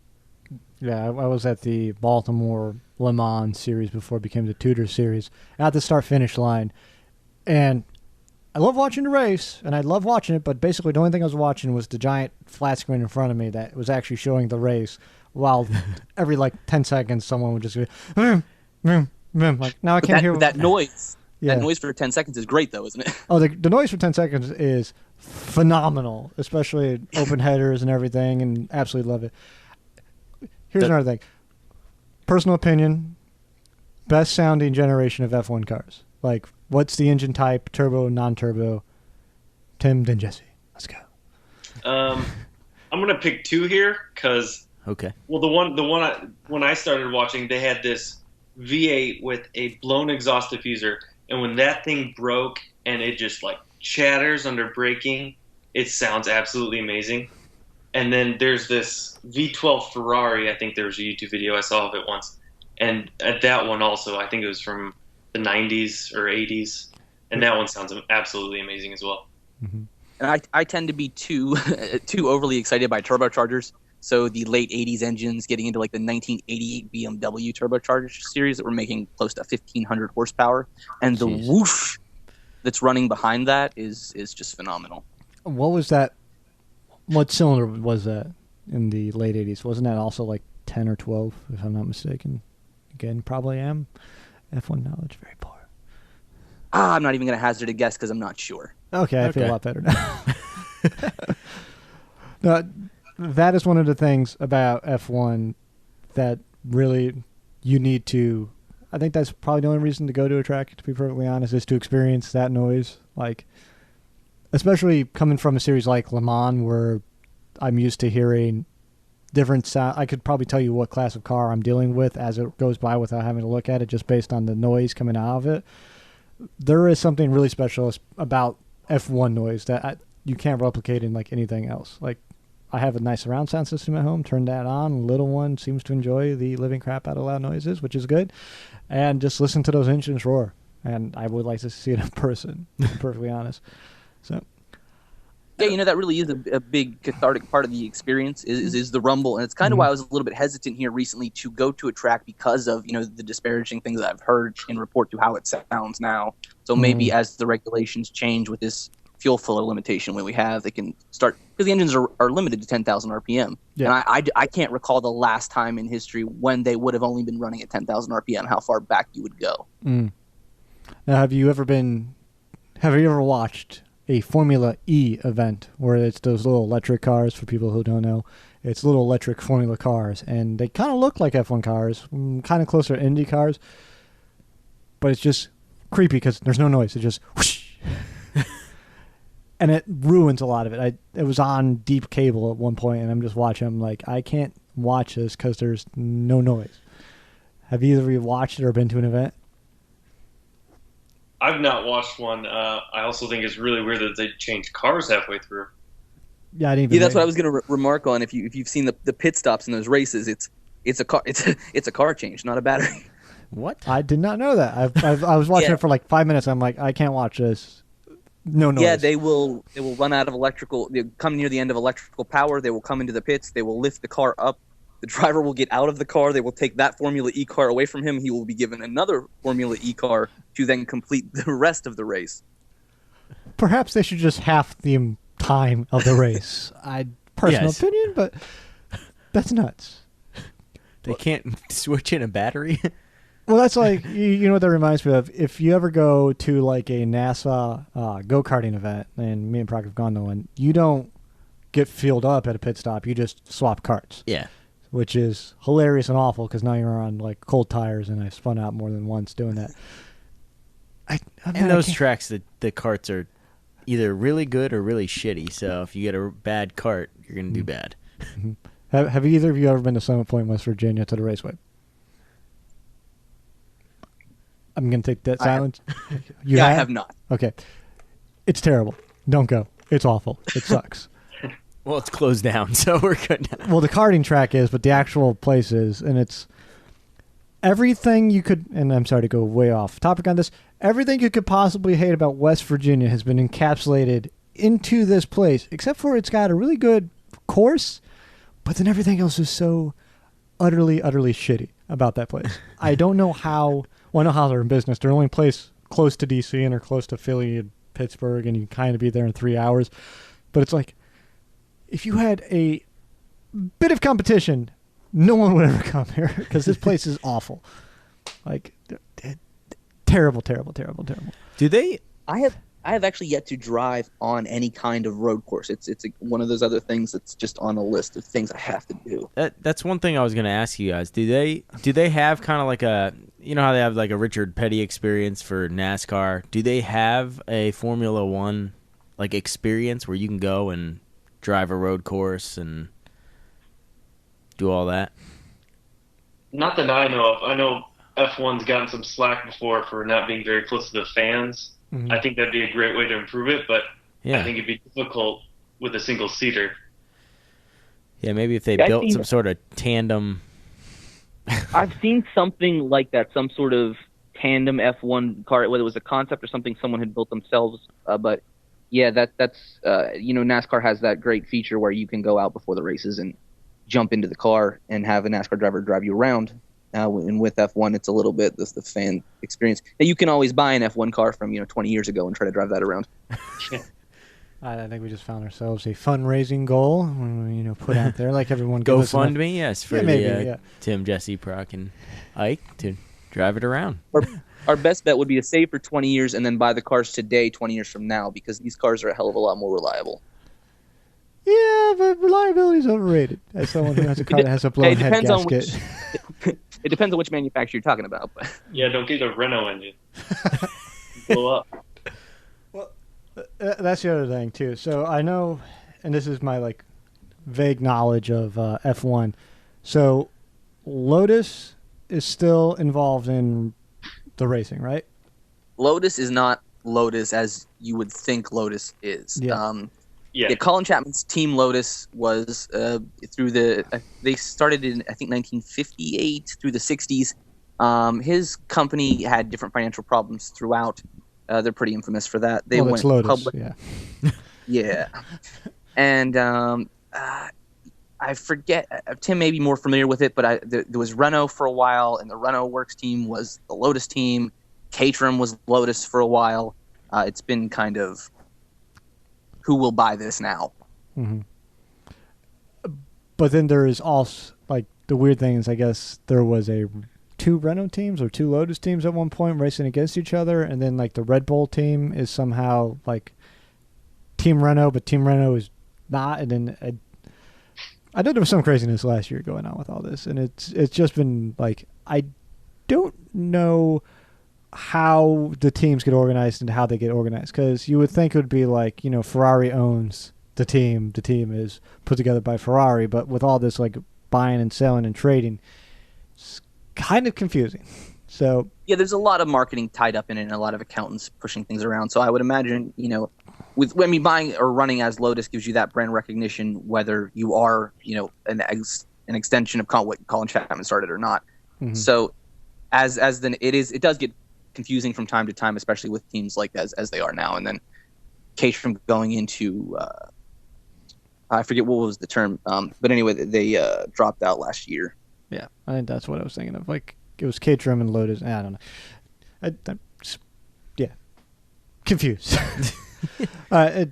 Yeah, I was at the Baltimore Le Mans series before it became the Tudor series, at the start-finish line, and I love watching the race, and I love watching it, but basically the only thing I was watching was the giant flat screen in front of me that was actually showing the race, while every, 10 seconds someone would just go, like, now I can't hear that noise. Yeah. That noise for 10 seconds is great, though, isn't it? Oh, the noise for 10 seconds is phenomenal, especially open headers and everything, and absolutely love it. Here's another thing. Personal opinion, best sounding generation of F1 cars. Like, what's the engine type, turbo, non-turbo? Tim, then Jesse. Let's go. I'm gonna pick two here because Okay. Well, when I started watching, they had this V8 with a blown exhaust diffuser, and when that thing broke and it just chatters under braking, it sounds absolutely amazing. And then there's this V12 Ferrari. I think there was a YouTube video I saw of it once, and at that one also, I think it was from the 90s or 80s, and that one sounds absolutely amazing as well. Mm-hmm. And I tend to be too overly excited by turbochargers. So the late 80s engines getting into the 1988 BMW turbocharger series that were making close to 1,500 horsepower, and the whoosh that's running behind that is just phenomenal. What was that? What cylinder was that in the late 80s? Wasn't that also 10 or 12, if I'm not mistaken? Again, probably am. F1 knowledge, very poor. I'm not even going to hazard a guess because I'm not sure. Okay, I feel a lot better now. No, that is one of the things about F1 that really you need to I think that's probably the only reason to go to a track, to be perfectly honest, is to experience that noise. Like, especially coming from a series like Le Mans, where I'm used to hearing different sound. I could probably tell you what class of car I'm dealing with as it goes by without having to look at it, just based on the noise coming out of it. There is something really special about F1 noise that you can't replicate in like anything else. Like, I have a nice surround sound system at home. Turn that on. Little one seems to enjoy the living crap out of loud noises, which is good. And just listen to those engines roar. And I would like to see it in person, to be perfectly honest. So, Yeah, that really is a big cathartic part of the experience is the rumble. And it's kind of why I was a little bit hesitant here recently to go to a track because of, the disparaging things that I've heard in report to how it sounds now. So maybe as the regulations change with this fuel filler limitation when we have, they can start, because the engines are limited to 10,000 RPM. Yeah. And I can't recall the last time in history when they would have only been running at 10,000 RPM, how far back you would go. Now, have you ever watched a Formula E event where it's those little electric cars? For people who don't know, it's little electric Formula cars, and they kind of look like F1 cars, kind of closer to Indy cars, but it's just creepy because there's no noise. It just whoosh. And it ruins a lot of it. It was on deep cable at one point, and I'm just watching. I'm like, I can't watch this because there's no noise. Have either of you watched it or been to an event? I've not watched one. I also think it's really weird that they change cars halfway through. Yeah, I didn't even that's what I was going to remark on. If you've seen the pit stops in those races, it's a car change, not a battery. What? I did not know that. I was watching it for like 5 minutes. I'm like, I can't watch this. No noise. Yeah, they will run out of electrical. They come near the end of electrical power. They will come into the pits. They will lift the car up. The driver will get out of the car. They will take that Formula E car away from him. He will be given another Formula E car to then complete the rest of the race. Perhaps they should just half the time of the race. Personal opinion, but that's nuts. They can't switch in a battery? Well, that's like, you know what that reminds me of? If you ever go to like a NASA go-karting event, and me and Brock have gone to one, you don't get filled up at a pit stop. You just swap carts. Yeah. Which is hilarious and awful because now you're on like cold tires, and I spun out more than once doing that. And those tracks, the carts are either really good or really shitty. So if you get a bad cart, you're going to do bad. Have either of you ever been to Summit Point, West Virginia, to the Raceway? I'm going to take that silence. I have not. Okay. It's terrible. Don't go. It's awful. It sucks. Well, it's closed down, so we're good now. Well, the karting track is, but the actual place is, and it's everything you could, and I'm sorry to go way off topic on this, everything you could possibly hate about West Virginia has been encapsulated into this place, except for it's got a really good course, but then everything else is so utterly, utterly shitty about that place. I don't know how, well, I know how they're in business. They're the only place close to D.C. and they're close to Philly and Pittsburgh, and you can kind of be there in 3 hours. But it's like, if you had a bit of competition, no one would ever come here because this place is awful. Like, terrible, terrible, terrible, terrible. Do they? I have actually yet to drive on any kind of road course. It's one of those other things that's just on a list of things I have to do. That's one thing I was going to ask you guys. Do they have kind of like a, you know how they have like a Richard Petty experience for NASCAR? Do they have a Formula One like experience where you can go and drive a road course and do all that? Not that I know of. I know F1's gotten some slack before for not being very close to the fans. Mm-hmm. I think that'd be a great way to improve it, but Yeah. I think it'd be difficult with a single seater. Yeah, maybe if they Yeah, built some sort of tandem. I've seen something like that, some sort of tandem F1 car, whether it was a concept or something someone had built themselves. But yeah, that's NASCAR has that great feature where you can go out before the races and jump into the car and have a NASCAR driver drive you around. And with F1, it's a little bit the fan experience. Now, you can always buy an F1 car from 20 years ago and try to drive that around. I think we just found ourselves a fundraising goal. Put out there like everyone. give us enough- GoFundMe, yes, for Tim, Jesse, Proc, and Ike to drive it around. Our best bet would be to save for 20 years and then buy the cars today, 20 years from now, because these cars are a hell of a lot more reliable. Yeah, but reliability is overrated. As someone who has a car that has a blown head gasket. It depends on which manufacturer you're talking about. But Yeah, don't get a Renault engine. Blow up. That's the other thing too. So I know, and this is my like vague knowledge of F1. So Lotus is still involved in the racing, right? Lotus is not Lotus as you would think Lotus is. Yeah. Yeah. Colin Chapman's Team Lotus was through they started in, I think, 1958 through the 60s. His company had different financial problems throughout. They're pretty infamous for that. They Well, went it's Lotus. public. Yeah. Yeah. And I forget, Tim may be more familiar with it, but there was Renault for a while, and the Renault Works team was the Lotus team. Caterham was Lotus for a while. It's been kind of who will buy this now. Mm-hmm. But then there is also, like, the weird thing is, I guess there was two Renault teams or two Lotus teams at one point racing against each other, and then like the Red Bull team is somehow like Team Renault, but Team Renault is not. And then I know there was some craziness last year going on with all this, and it's just been like, I don't know how the teams get organized and how they get organized, because you would think it would be like, you know, Ferrari owns the team is put together by Ferrari, but with all this like buying and selling and trading, it's kind of confusing. So yeah, there's a lot of marketing tied up in it and a lot of accountants pushing things around. So I would imagine, you know, buying or running as Lotus gives you that brand recognition, whether you are, you know, an extension of what Colin Chapman started or not. mm-hmm. So it does get confusing from time to time, especially with teams like as they are now. And then Caterham going into I forget what was the term, but anyway, they dropped out last year. Yeah, I think that's what I was thinking of. Like, it was Caterham and Lotus. I don't know. Yeah, confused. What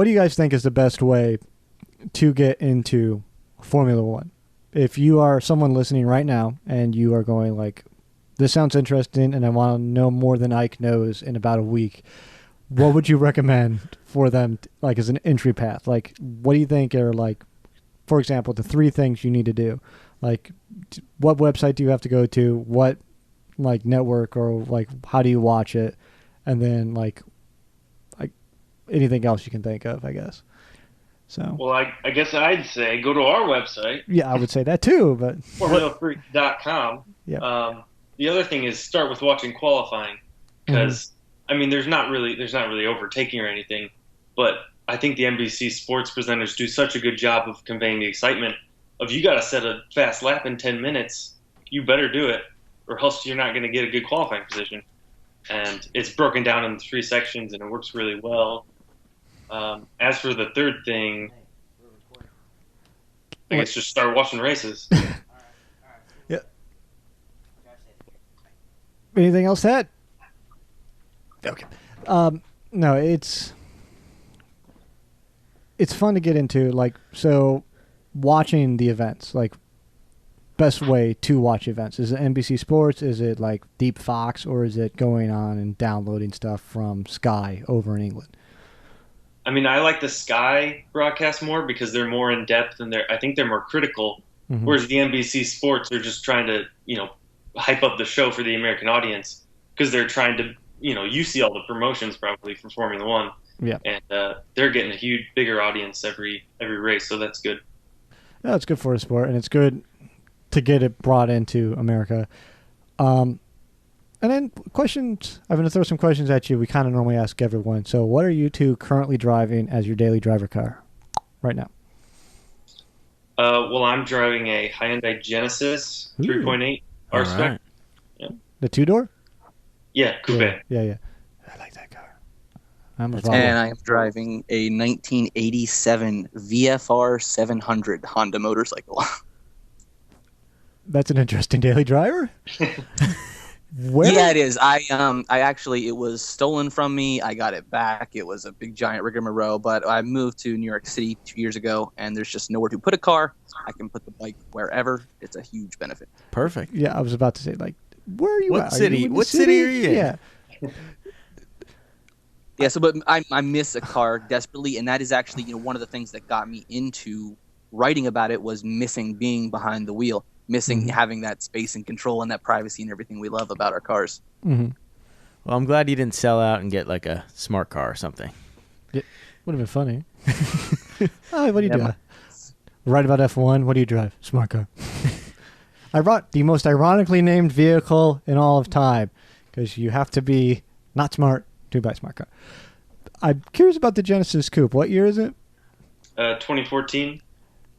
do you guys think is the best way to get into Formula One? If you are someone listening right now and you are going like, this sounds interesting and I want to know more than Ike knows in about a week, what would you recommend for them, like, as an entry path? Like, what do you think are, like, for example, the 3 things you need to do? Like, what website do you have to go to? What, like, network, or, like, how do you watch it? And then, like anything else you can think of, I guess. So. Well, I guess I'd say go to our website. Yeah, I would say that too, but. FormulaFreak.com. Yeah. The other thing is start with watching qualifying, because I mean, there's not really overtaking or anything, but I think the NBC sports presenters do such a good job of conveying the excitement of, you got to set a fast lap in 10 minutes. You better do it, or else you're not going to get a good qualifying position. And it's broken down in 3 sections, and it works really well. As for the third thing, I guess just start watching races. Yeah. Anything else to add? Okay. No, it's fun to get into, like, so watching the events, like, best way to watch events. Is it NBC Sports? Is it like Deep Fox, or is it going on and downloading stuff from Sky over in England? I mean, I like the Sky broadcast more because they're more in depth and I think they're more critical. Mm-hmm. Whereas the NBC Sports are just trying to, you know, hype up the show for the American audience, because they're trying to, you know, you see all the promotions probably from Formula One. Yeah. And they're getting a bigger audience every race, so that's good. Yeah, it's good for the sport, and it's good to get it brought into America. And then questions. I'm going to throw some questions at you. We kind of normally ask everyone. So what are you two currently driving as your daily driver car right now? Well, I'm driving a Hyundai Genesis 3.8 R-Spec. Right. Yeah. The 2-door? Yeah, coupe. Yeah. I like that car. And I am driving a 1987 VFR 700 Honda motorcycle. That's an interesting daily driver. Where? Yeah, it is. I actually, it was stolen from me. I got it back. It was a big giant rigmarole, but I moved to New York City 2 years ago, and there's just nowhere to put a car. I can put the bike wherever. It's a huge benefit. Perfect. Yeah, I was about to say, like, where are you What at? city? What city are you in? Yeah. Yeah, so but I miss a car desperately, and that is actually, you know, one of the things that got me into writing about it was missing being behind the wheel. missing having that space and control and that privacy and everything we love about our cars. Mm-hmm. Well, I'm glad you didn't sell out and get like a smart car or something. Would have been funny. Oh, what do you do? Write about F1. What do you drive? Smart car. I brought the most ironically named vehicle in all of time because you have to be not smart to buy a smart car. I'm curious about the Genesis Coupe. What year is it? 2014.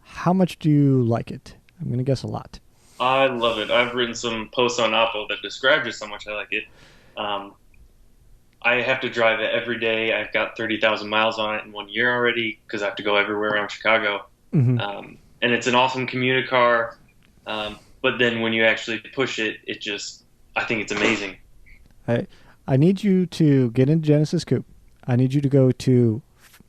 How much do you like it? I'm going to guess a lot. I love it. I've written some posts on Oppo that describe just how much I like it. I have to drive it every day. I've got 30,000 miles on it in 1 year already because I have to go everywhere around Chicago. Mm-hmm. And it's an awesome commuter car. But then when you actually push it, I think it's amazing. I need you to get into Genesis Coupe. I need you to go to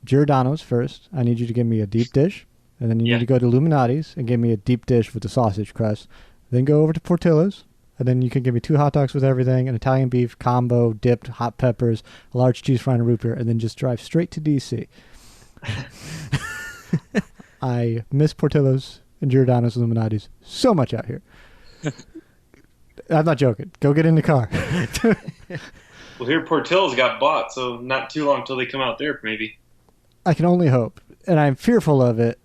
Giordano's first. I need you to give me a deep dish. And then you need to go to Illuminati's and give me a deep dish with the sausage crust. Then go over to Portillo's. And then you can give me 2 hot dogs with everything, an Italian beef combo, dipped, hot peppers, a large cheese fry and a root beer, and then just drive straight to D.C. I miss Portillo's and Giordano's Illuminati's so much out here. I'm not joking. Go get in the car. Well, here Portillo's got bought, so not too long till they come out there, maybe. I can only hope. And I'm fearful of it,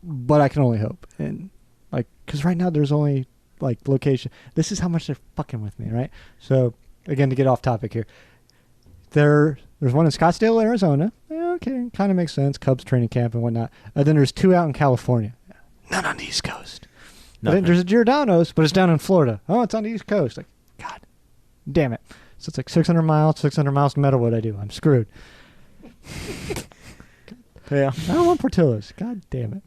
but I can only hope. And because right now there's only location. This is how much they're fucking with me, right? So again, to get off topic here, there's one in Scottsdale, Arizona. Yeah, okay, kind of makes sense. Cubs training camp and whatnot. And then there's 2 out in California. None on the East Coast. Then there's a Giordano's, but it's down in Florida. Oh, it's on the East Coast. Like, God damn it. So it's 600 miles no matter what I do. I'm screwed. Yeah. I don't want Portillo's. God damn it.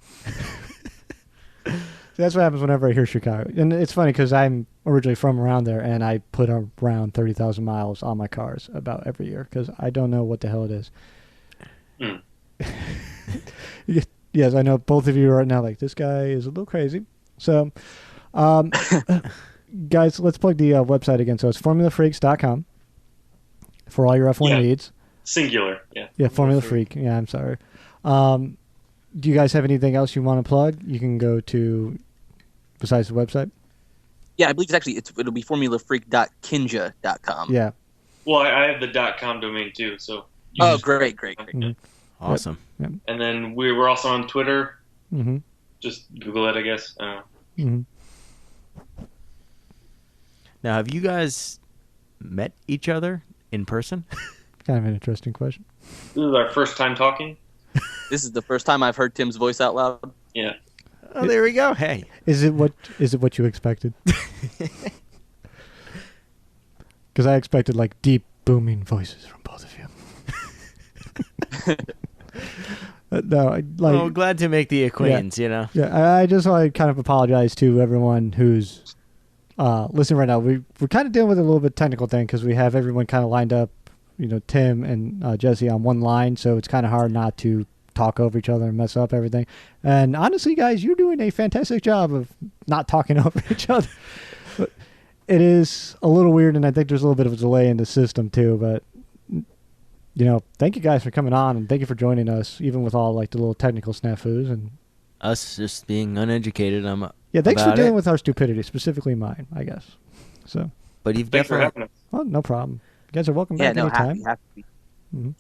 That's what happens whenever I hear Chicago. And it's funny because I'm originally from around there, and I put around 30,000 miles on my cars about every year because I don't know what the hell it is. Mm. Yes, I know both of you are right now this guy is a little crazy. So, guys, let's plug the website again. So it's formulafreaks.com for all your F1 needs. Singular, yeah. Yeah, Formula Freak. Yeah, I'm sorry. Do you guys have anything else you want to plug? You can go to, besides the website? Yeah, I believe it'll be formulafreak.kinja.com. Yeah. Well, I have the .com domain too, so. Great. Mm-hmm. Awesome. Yep. And then we're also on Twitter. Mm-hmm. Just Google it, I guess. Mm-hmm. Now, have you guys met each other in person? Kind of an interesting question. This is our first time talking. This is the first time I've heard Tim's voice out loud. Yeah. Oh, there we go. Hey. Is it what you expected? Because I expected deep booming voices from both of you. No, glad to make the acquaintance. Yeah, I just kind of apologize to everyone who's listening right now. We're kind of dealing with a little bit technical thing because we have everyone kind of lined up. Tim and Jesse on one line, so it's kind of hard not to talk over each other and mess up everything. And honestly, guys, you're doing a fantastic job of not talking over each other. But it is a little weird, and I think there's a little bit of a delay in the system too. But thank you guys for coming on, and thank you for joining us, even with all the little technical snafus and us just being uneducated. Thanks for dealing with our stupidity, specifically mine, I guess. So, but you've Thanks for having us. Oh, no problem. You guys are welcome back anytime. Happy. Mm-hmm.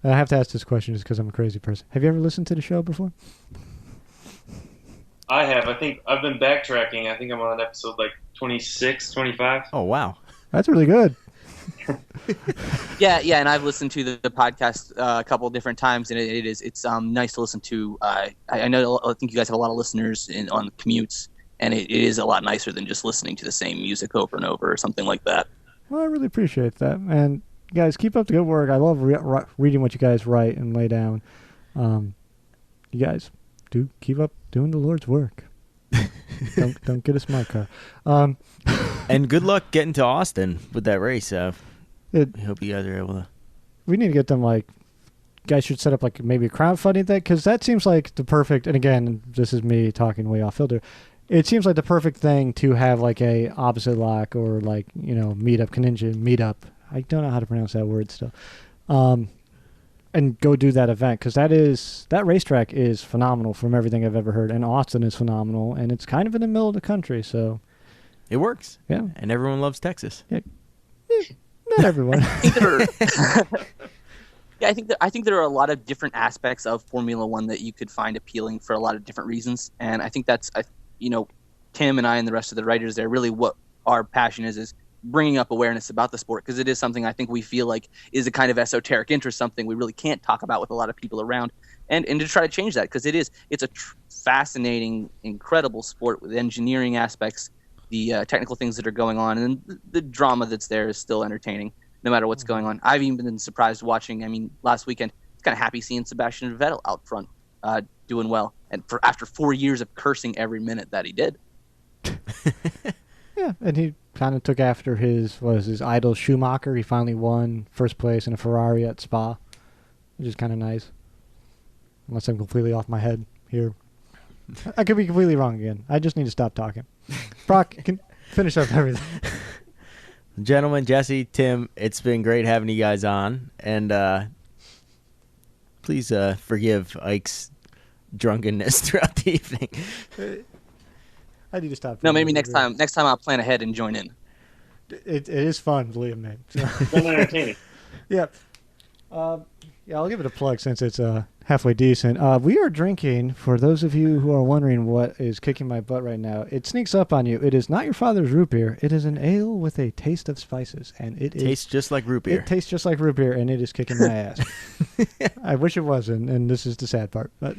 I have to ask this question just because I'm a crazy person. Have you ever listened to the show before? I have. I think I've been backtracking. I think I'm on episode 26, 25. Oh, wow. That's really good. Yeah, and I've listened to the podcast a couple of different times, and it's nice to listen to. I think you guys have a lot of listeners on commutes, and it is a lot nicer than just listening to the same music over and over or something like that. Well, I really appreciate that. And guys, keep up the good work. I love reading what you guys write and lay down. You guys do keep up doing the Lord's work. don't get a smart car. And good luck getting to Austin with that race. I hope you guys are able to. We need to get them guys should set up maybe a crowdfunding thing because that seems like the perfect. And again, this is me talking way off filter. It seems like the perfect thing to have a opposite lock or meetup, Kaninja meetup. I don't know how to pronounce that word still. and go do that event, because that racetrack is phenomenal from everything I've ever heard, and Austin is phenomenal, and it's kind of in the middle of the country, so It works. yeah, And everyone loves Texas. not everyone. Yeah, I think there are a lot of different aspects of Formula One that you could find appealing for a lot of different reasons, and I think that's Tim and I and the rest of the writers there, really what our passion is bringing up awareness about the sport, because it is something I think we feel like is a kind of esoteric interest, something we really can't talk about with a lot of people around, and to try to change that, because it's a fascinating, incredible sport with engineering aspects, the technical things that are going on, and the drama that's there is still entertaining no matter what's going on. I've even been surprised watching. I mean, last weekend, I was kind of happy seeing Sebastian Vettel out front doing well, and after 4 years of cursing every minute that he did. Yeah, and he kind of took after his idol Schumacher. He finally won first place in a Ferrari at Spa, which is kind of nice. Unless I'm completely off my head here. I could be completely wrong again. I just need to stop talking. Brock, can finish up everything. Gentlemen, Jesse, Tim, it's been great having you guys on. And please forgive Ike's drunkenness throughout the evening. I need to stop. No, maybe next time I'll plan ahead and join in. It is fun, believe me. Fun entertaining. Yeah. Yeah, I'll give it a plug since it's halfway decent. We are drinking, for those of you who are wondering what is kicking my butt right now, it sneaks up on you. It is not your father's root beer. It is an ale with a taste of spices, and it Tastes just like root beer. It tastes just like root beer, and it is kicking my ass. I wish it wasn't, and this is the sad part. But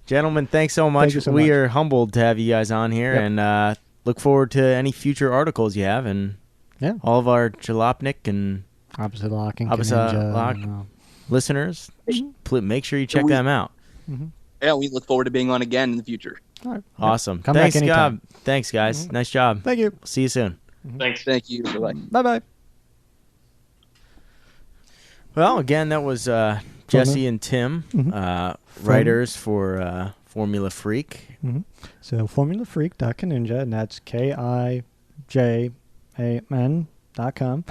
Gentlemen, thanks so much. Thank you so We much. are humbled to have you guys on here, Yep. and look forward to any future articles you have, and yeah, all of our Jalopnik and opposite lock and Opposite Kaninja, lock. listeners, make sure you check We- them out. Yeah, we look forward to being on again in the future. all right. Awesome. Come back Thanks, anytime. Thanks, guys. Nice job. Thank you. See you soon. Thanks. Thank you. Bye-bye. Bye-bye. Well, again, that was Jesse and Tim, writers for Formula Freak. So formulafreak.kaninja, and that's KIJAMN.com.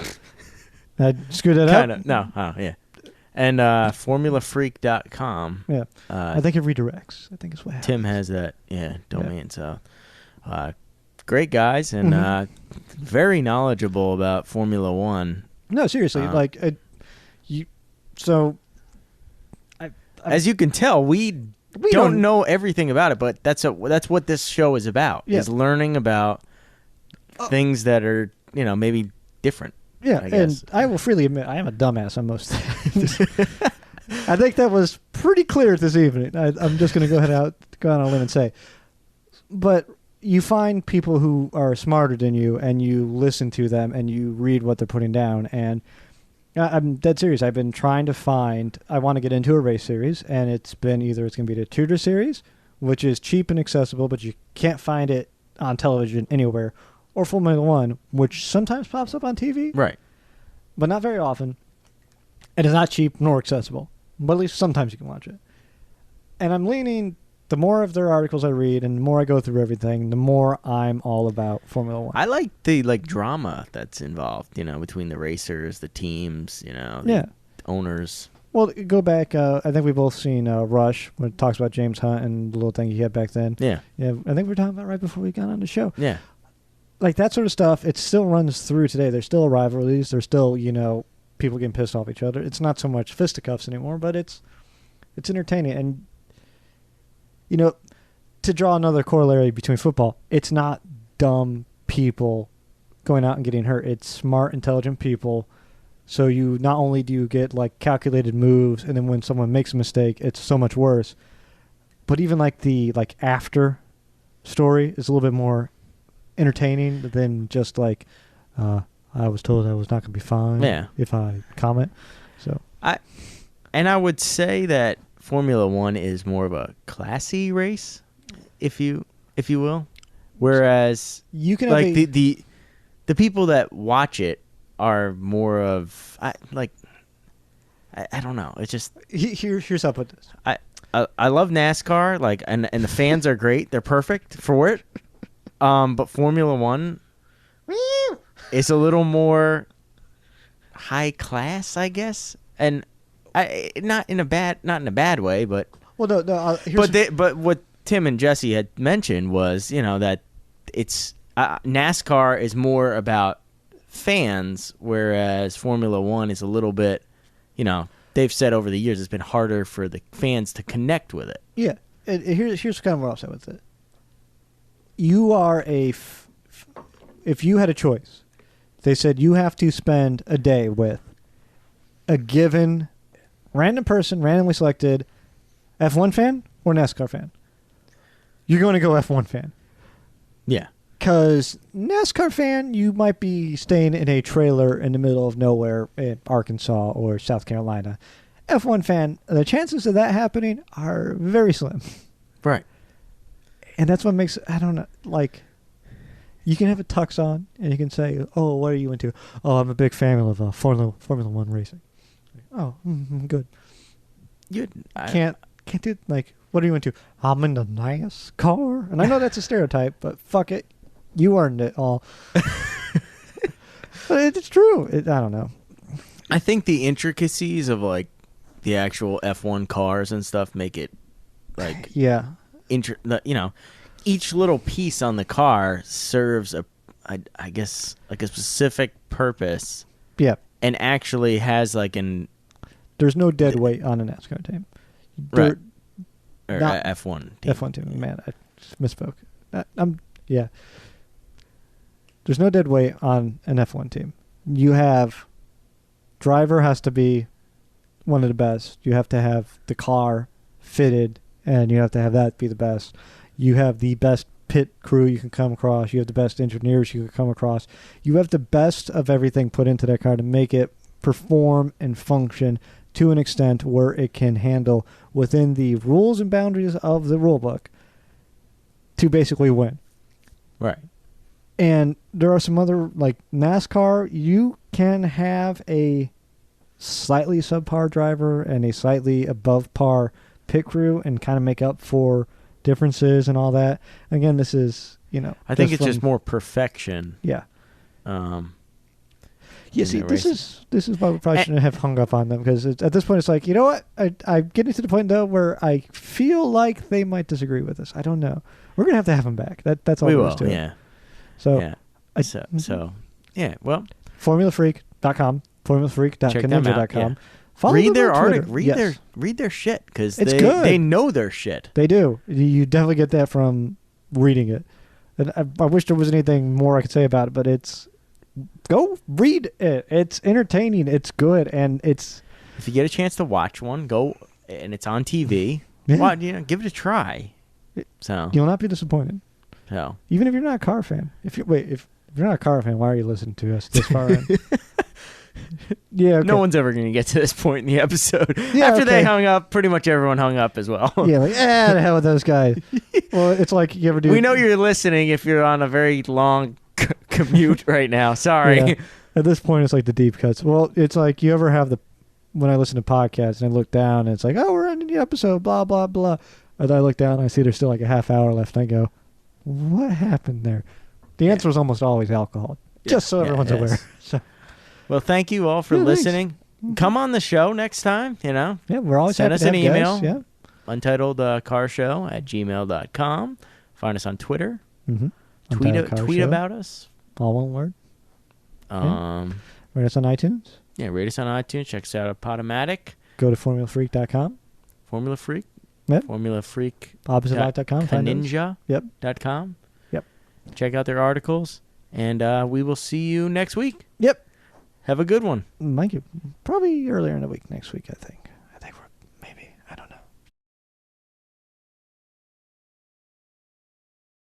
I screwed that Kind up. of. No. Oh, yeah. And formulafreak.com. Yeah. I think it redirects. I think it's what happens. Tim has that domain. So great guys, and very knowledgeable about Formula One. No, seriously, As you can tell, we We don't know everything about it, but that's what this show is about. Yeah. Is learning about things that are maybe different. Yeah, I guess. and I will freely admit I am a dumbass on most things. I think that was pretty clear this evening. I'm just going to go out on a limb and say, but you find people who are smarter than you, and you listen to them, and you read what they're putting down. And I'm dead serious. I've been trying to find. I want to get into a race series, and it's going to be the Tudor series, which is cheap and accessible, but you can't find it on television anywhere, or Formula One, which sometimes pops up on TV. Right. But not very often. It is not cheap nor accessible. But at least sometimes you can watch it. And I'm leaning, the more of their articles I read and the more I go through everything, the more I'm all about Formula One. I like the drama that's involved, between the racers, the teams, the Yeah. owners. Well, go back, I think we've both seen Rush, when it talks about James Hunt and the little thing he had back then. Yeah. Yeah, I think we were talking about right before we got on the show. Yeah. Like that sort of stuff, it still runs through today. There's still rivalries. There's still, people getting pissed off each other. It's not so much fisticuffs anymore, but it's entertaining. And, to draw another corollary between football, it's not dumb people going out and getting hurt. It's smart, intelligent people. So you not only do you get like calculated moves, and then when someone makes a mistake, it's so much worse. But even the after story is a little bit more entertaining than just I was told I was not going to be fine if I comment. So I would say that Formula One is more of a classy race, if you will, whereas you can like the people that watch it are more of I don't know. It's just here's how I put this. I love NASCAR, and the fans are great. They're perfect for it. But Formula One is a little more high class, I guess. And not in a bad way, but Well, no. but what Tim and Jesse had mentioned was, that it's NASCAR is more about fans, whereas Formula One is a little bit, they've said over the years it's been harder for the fans to connect with it. Yeah. Here's kind of what I'll say with it. You are if you had a choice, they said you have to spend a day with a given random person, randomly selected, F1 fan or NASCAR fan. You're going to go F1 fan. Yeah. Because NASCAR fan, you might be staying in a trailer in the middle of nowhere in Arkansas or South Carolina. F1 fan, the chances of that happening are very slim. Right. And that's what makes, I don't know, like, you can have a tux on and you can say, oh, what are you into? Oh, I'm a big fan of Formula One racing. Oh, good. Can't do, like, what are you into? I'm into NASCAR. And I know that's a stereotype, but fuck it. You earned it all. But it's true. I don't know. I think the intricacies of, like, the actual F1 cars and stuff make it, like... Yeah. Each little piece on the car serves I guess, like a specific purpose. Yeah. And actually has, like, There's no dead weight on a NASCAR team. Right. Or not F1 team. F1 team. Man, I misspoke. Yeah. There's no dead weight on an F1 team. You have driver has to be one of the best. You have to have the car fitted, and you have to have that be the best. You have the best pit crew you can come across. You have the best engineers you can come across. You have the best of everything put into that car to make it perform and function to an extent where it can handle within the rules and boundaries of the rule book to basically win. Right. And there are some other, like NASCAR, you can have a slightly subpar driver and a slightly above par pit crew and kind of make up for differences and all that. Again, this is, I think it's just more perfection. Yeah. Yeah, see, this is why we probably shouldn't have hung up on them, because at this point it's like, you know what? I'm getting to the point, though, where I feel like they might disagree with us. I don't know. We're going to have them back. That's all we there will, is to it. yeah. So, yeah. Yeah, well. FormulaFreak.com, FormulaFreak.Ninja.com. Yeah. Follow read them their on Twitter. article. Read their shit, because they know their shit. They do. You definitely get that from reading it. And I wish there was anything more I could say about it, but go read it. It's entertaining. It's good, and it's. If you get a chance to watch one, go, and it's on TV. Yeah. Give it a try. So you'll not be disappointed. So even if you're not a car fan, if you're not a car fan, why are you listening to us this far in? Yeah, okay. No one's ever going to get to this point in the episode. Yeah, After they okay. hung up, pretty much everyone hung up as well. Yeah, like, the hell with those guys. Well, it's like you ever do. We know you're listening if you're on a very long commute right now. Sorry. Yeah. At this point, it's like the deep cuts. Well, it's like you ever have when I listen to podcasts and I look down and it's like, oh, we're ending the episode, blah, blah, blah. And I look down and I see there's still like a half hour left. And I go, what happened there? The answer is almost always alcohol, just so everyone's aware. So. Well, thank you all for listening. Thanks. Come on the show next time, Yeah, we're always Send happy us to an have email. guests, yeah. UntitledCarShow@gmail.com. Find us on Twitter. Mm-hmm. Tweet about us. All one word. Rate us on iTunes. Yeah, rate us on iTunes. Check us out at Podomatic. Go to FormulaFreak.com. Formula Freak. Yep. Formula Freak. OppositeLife.com. Ninja.com. Yep. Check out their articles. And we will see you next week. Yep. Have a good one. Thank you. Probably earlier in the week next week, I think.